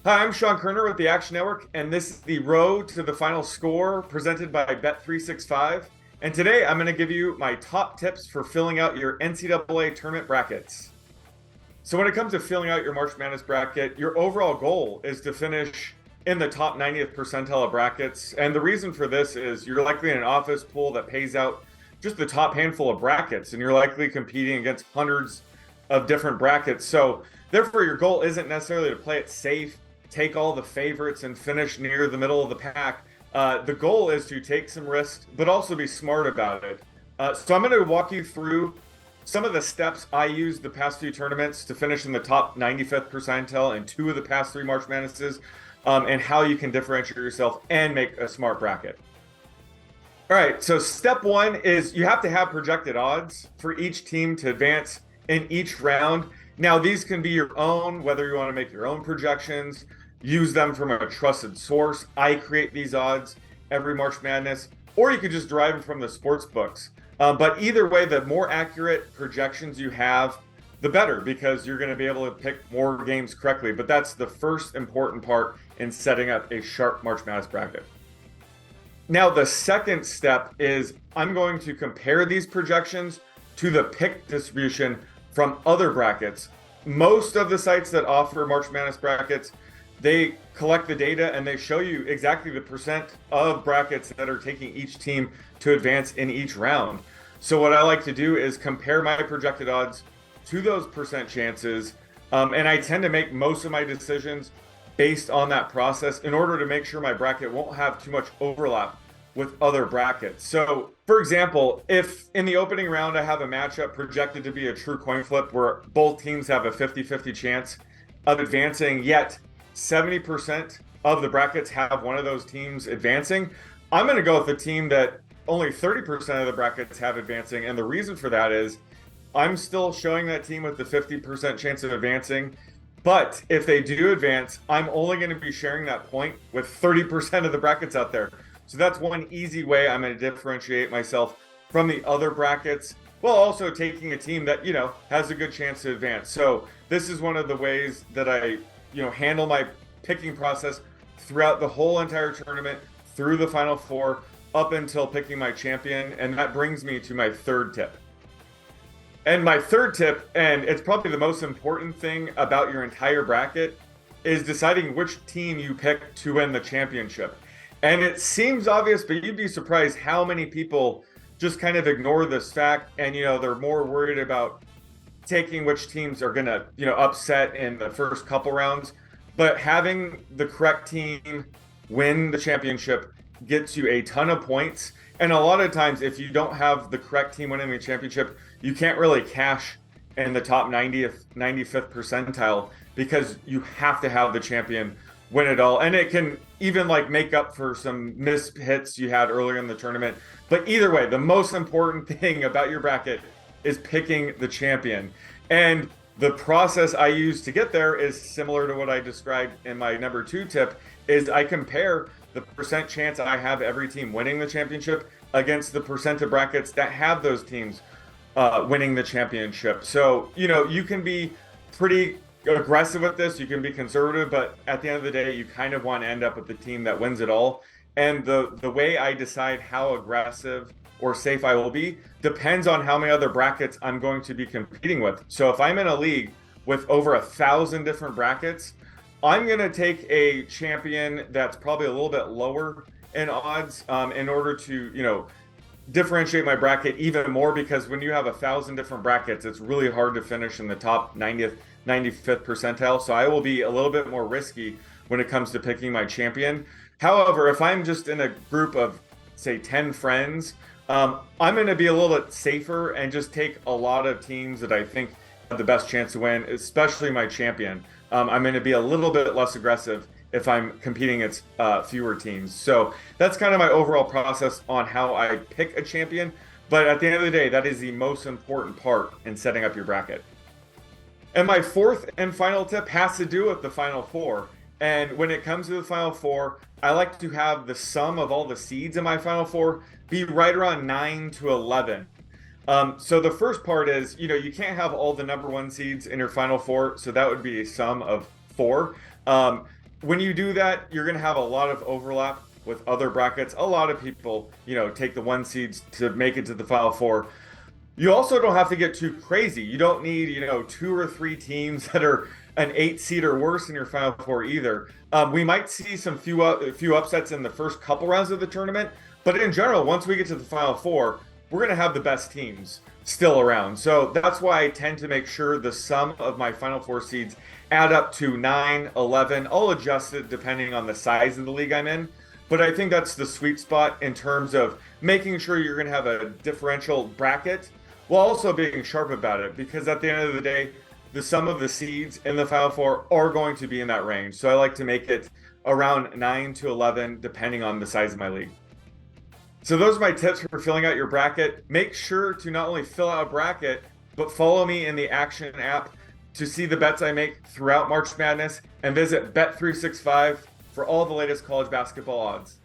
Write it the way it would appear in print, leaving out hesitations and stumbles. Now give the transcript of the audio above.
Hi, I'm Sean Kerner with the Action Network, and this is the Road to the Final Score presented by Bet365. And today I'm going to give you my top tips for filling out your NCAA tournament brackets. So when it comes to filling out your March Madness bracket, your overall goal is to finish in the top 90th percentile of brackets. And the reason for this is you're likely in an office pool that pays out just the top handful of brackets, and you're likely competing against hundreds of different brackets. So therefore, your goal isn't necessarily to play it safe, take all the favorites, and finish near the middle of the pack. The goal is to take some risks, but also be smart about it. So I'm going to walk you through some of the steps I used the past few tournaments to finish in the top 95th percentile in two of the past three March Madnesses, and how you can differentiate yourself and make a smart bracket. All right, so step one is you have to have projected odds for each team to advance in each round. Now, these can be your own, whether you want to make your own projections, use them from a trusted source. I create these odds every March Madness, or you could just derive them from the sports books. But either way, the more accurate projections you have, the better, because you're going to be able to pick more games correctly. But that's the first important part in setting up a sharp March Madness bracket. Now, the second step is I'm going to compare these projections to the pick distribution from other brackets. Most of the sites that offer March Madness brackets, they collect the data and they show you exactly the percent of brackets that are taking each team to advance in each round. So what I like to do is compare my projected odds to those percent chances, and I tend to make most of my decisions based on that process in order to make sure my bracket won't have too much overlap with other brackets. So, for example, if in the opening round I have a matchup projected to be a true coin flip where both teams have a 50-50 chance of advancing, yet 70% of the brackets have one of those teams advancing, I'm going to go with the team that only 30% of the brackets have advancing. And the reason for that is I'm still showing that team with the 50% chance of advancing. But if they do advance, I'm only going to be sharing that point with 30% of the brackets out there. So that's one easy way I'm going to differentiate myself from the other brackets, while also taking a team that, has a good chance to advance. So this is one of the ways that I, handle my picking process throughout the whole entire tournament, through the Final Four, up until picking my champion. And that brings me to my third tip. And my third tip, and it's probably the most important thing about your entire bracket, is deciding which team you pick to win the championship. And it seems obvious, but you'd be surprised how many people just kind of ignore this fact. And, they're more worried about taking which teams are going to, upset in the first couple rounds. But having the correct team win the championship gets you a ton of points. And a lot of times, if you don't have the correct team winning the championship, you can't really cash in the top 90th, 95th percentile, because you have to have the champion win it all. And it can even make up for some missed hits you had earlier in the tournament. But either way, the most important thing about your bracket is picking the champion. And the process I use to get there is similar to what I described in my number 2 tip, is I compare the percent chance I have every team winning the championship against the percent of brackets that have those teams winning the championship. So, you can be pretty aggressive with this, you can be conservative, but at the end of the day, you kind of want to end up with the team that wins it all. And the way I decide how aggressive or safe I will be depends on how many other brackets I'm going to be competing with. So if I'm in a league with over 1,000 different brackets, I'm going to take a champion that's probably a little bit lower in odds, in order to, differentiate my bracket even more, because when you have 1,000 different brackets, it's really hard to finish in the top 90th, 95th percentile. So I will be a little bit more risky when it comes to picking my champion. However, if I'm just in a group of, say, 10 friends, I'm going to be a little bit safer and just take a lot of teams that I think have the best chance to win, especially my champion. I'm going to be a little bit less aggressive if I'm competing against fewer teams. So that's kind of my overall process on how I pick a champion. But at the end of the day, that is the most important part in setting up your bracket. And my fourth and final tip has to do with the Final Four. And when it comes to the Final Four, I like to have the sum of all the seeds in my Final Four be right around 9 to 11. So the first part is, you can't have all the number 1 seeds in your Final Four, so that would be a sum of 4. when you do that, you're going to have a lot of overlap with other brackets. A lot of people, take the 1 seeds to make it to the Final Four. You also don't have to get too crazy. You don't need, 2 or 3 teams that are an 8 seed or worse in your Final Four either. We might see some few upsets in the first couple rounds of the tournament, but in general, once we get to the Final Four, we're going to have the best teams still around. So that's why I tend to make sure the sum of my Final Four seeds add up to 9, 11. I'll adjust it depending on the size of the league I'm in. But I think that's the sweet spot in terms of making sure you're going to have a differential bracket while also being sharp about it. Because at the end of the day, the sum of the seeds in the Final Four are going to be in that range. So I like to make it around 9 to 11, depending on the size of my league. So those are my tips for filling out your bracket. Make sure to not only fill out a bracket, but follow me in the Action app to see the bets I make throughout March Madness, and visit Bet365 for all the latest college basketball odds.